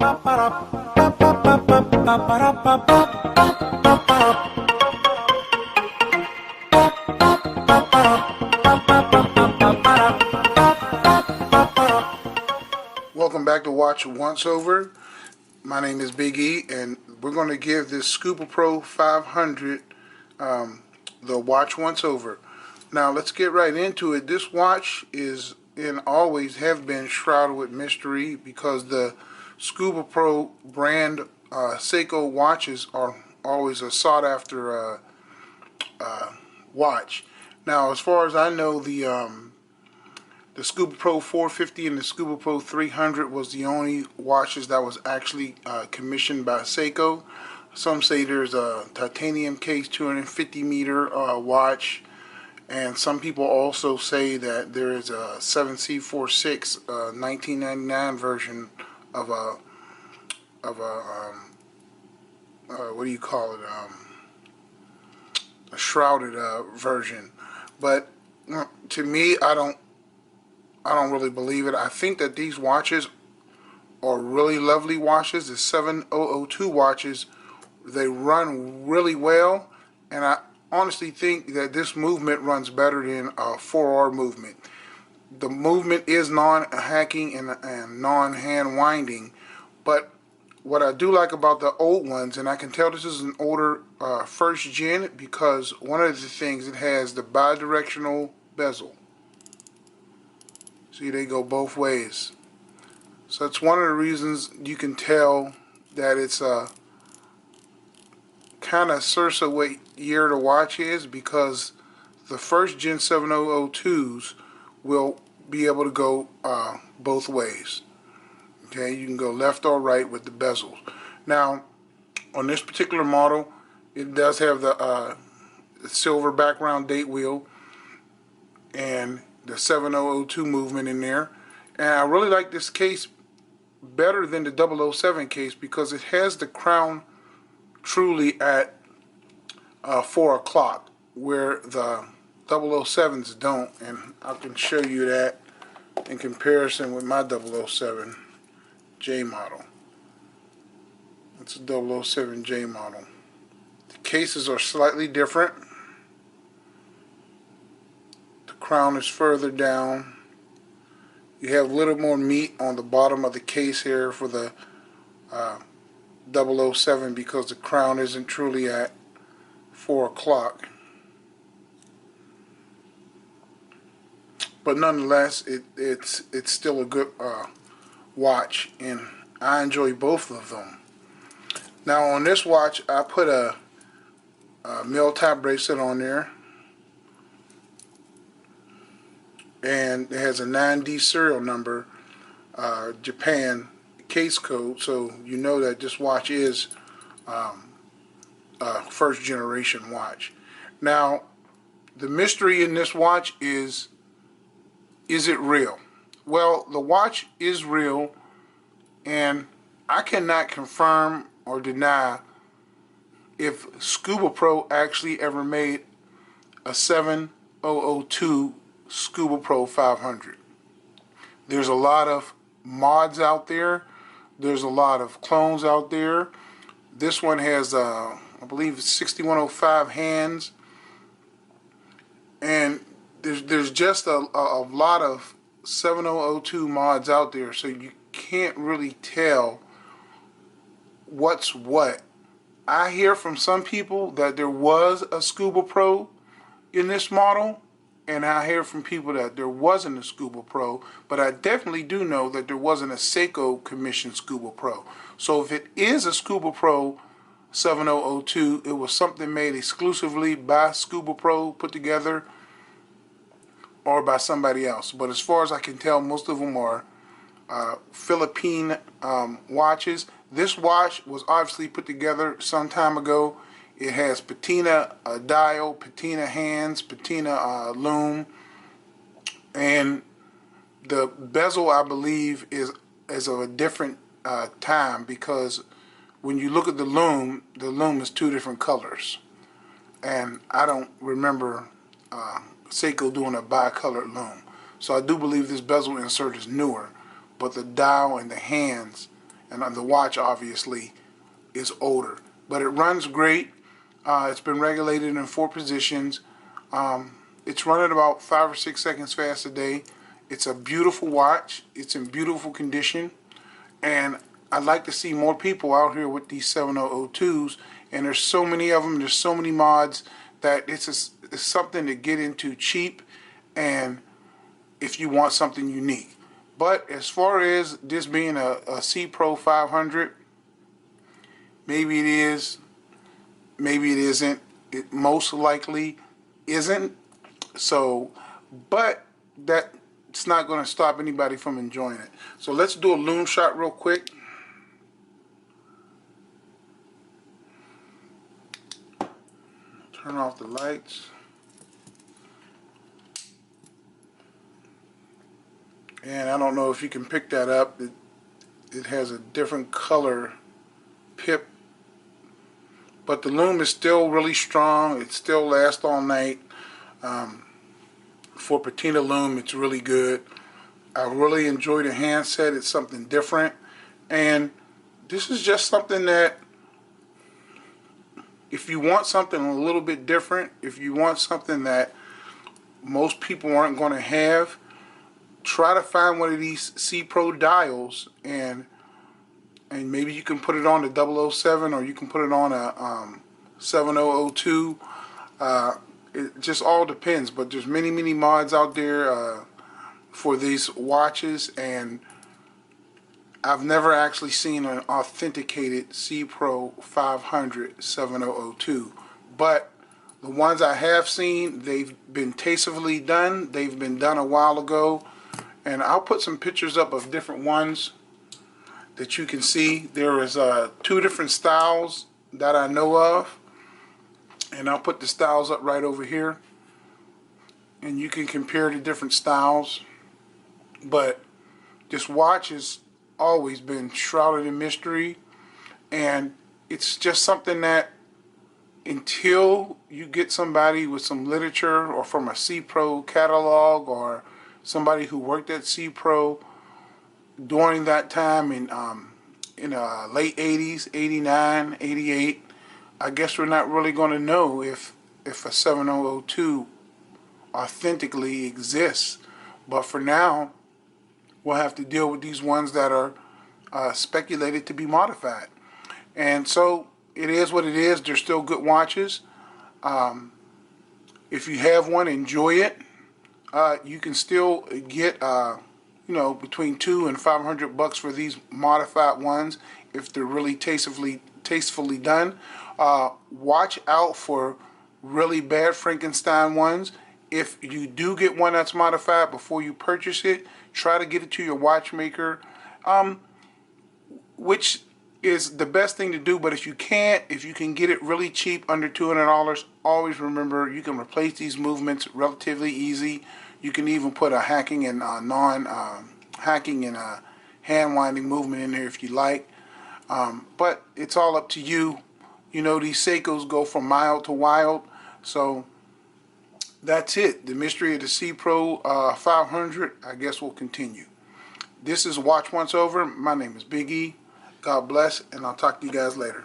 Welcome back to Watch Once Over. My name is Big E, and we're going to give this Scubapro 500 the Watch Once Over. Now let's get right into it. This watch is and always have been shrouded with mystery because the Scubapro brand Seiko watches are always a sought after watch. Now, as far as I know, the Scubapro 450 and the Scubapro 300 was the only watches that was actually commissioned by Seiko. Some say there's a titanium case 250 meter watch, and some people also say that there is a 7C46 1999 version of a what do you call it, a shrouded version. But to me, I don't really believe it. I think that these watches are really lovely watches. The 7002 watches, they run really well, and I honestly think that this movement runs better than a 4R movement. The movement is non-hacking and non-hand winding, but what I do like about the old ones, and I can tell this is an older first gen, because one of the things, it has the bi-directional bezel. See, they go both ways. So it's one of the reasons you can tell that it's a kind of Sursa what year the watch is, because the first gen 7002s will be able to go both ways. Okay, you can go left or right with the bezels. Now, on this particular model, it does have the silver background date wheel and the 7002 movement in there. And I really like this case better than the 007 case because it has the crown truly at 4 o'clock, where the 007s don't. And I can show you that in comparison with my 007 J model. It's a 007 J model. The cases are slightly different. The crown is further down. You have a little more meat on the bottom of the case here for the 007 because the crown isn't truly at 4 o'clock. But nonetheless, it's still a good watch, and I enjoy both of them. Now on this watch, I put a mil tap bracelet on there, and it has a 9D serial number, Japan case code, so you know that this watch is a first generation watch. Now, the mystery in this watch is it real? Well, the watch is real, and I cannot confirm or deny if Scubapro actually ever made a 7002 Scubapro 500. There's a lot of mods out there. There's a lot of clones out there. This one has, I believe, 6105 hands, and there's just a lot of 7002 mods out there, so you can't really tell what's what. I hear from some people that there was a Scubapro in this model, and I hear from people that there wasn't a Scubapro, but I definitely do know that there wasn't a Seiko commissioned Scubapro. So if it is a Scubapro 7002, it was something made exclusively by Scubapro, put together, or by somebody else. But as far as I can tell, most of them are Philippine watches. This watch was obviously put together some time ago. It has patina dial, patina hands, patina loom, and the bezel, I believe, is of a different time, because when you look at the loom is two different colors, and I don't remember Seiko doing a bi-colored loom. So I do believe this bezel insert is newer, but the dial and the hands and the watch obviously is older. But it runs great. It's been regulated in 4 positions. It's running about 5 or 6 seconds fast a day. It's a beautiful watch. It's in beautiful condition. And I'd like to see more people out here with these 7002s. And there's so many of them. There's so many mods that it's something to get into cheap, and if you want something unique. But as far as this being a C Pro 500, maybe it is, maybe it isn't. It most likely isn't. So, but that's not going to stop anybody from enjoying it. So let's do a loom shot real quick. Turn off the lights. And I don't know if you can pick that up. It has a different color pip. But the loom is still really strong. It still lasts all night. For patina loom, it's really good. I really enjoy the handset. It's something different. And this is just something that, if you want something a little bit different, if you want something that most people aren't going to have, try to find one of these C Pro dials, and maybe you can put it on the 007, or you can put it on a 7002. It just all depends, but there's many mods out there for these watches, and I've never actually seen an authenticated C Pro 500 7002, but the ones I have seen, they've been tastefully done. They've been done a while ago, and I'll put some pictures up of different ones that you can see. There is 2 different styles that I know of, and I'll put the styles up right over here, and you can compare the different styles. But this watch has always been shrouded in mystery, and it's just something that, until you get somebody with some literature, or from a C Pro catalog, or somebody who worked at C Pro during that time in late 80s, 89, 88, I guess we're not really going to know if a 7002 authentically exists. But for now, we'll have to deal with these ones that are speculated to be modified. And so it is what it is. They're still good watches. If you have one, enjoy it. You can still get between $200 and $500 for these modified ones if they're really tastefully done. Watch out for really bad Frankenstein ones. If you do get one that's modified, before you purchase it, try to get it to your watchmaker, which is the best thing to do. But if you can't, if you can get it really cheap, under $200, always remember you can replace these movements relatively easy. You can even put a hacking and non-hacking and a hand winding movement in there if you like. But it's all up to you. You know, these Seikos go from mild to wild. So that's it. The mystery of the C Pro 500, I guess, will continue. This is Watch Once Over. My name is Big E. God bless, and I'll talk to you guys later.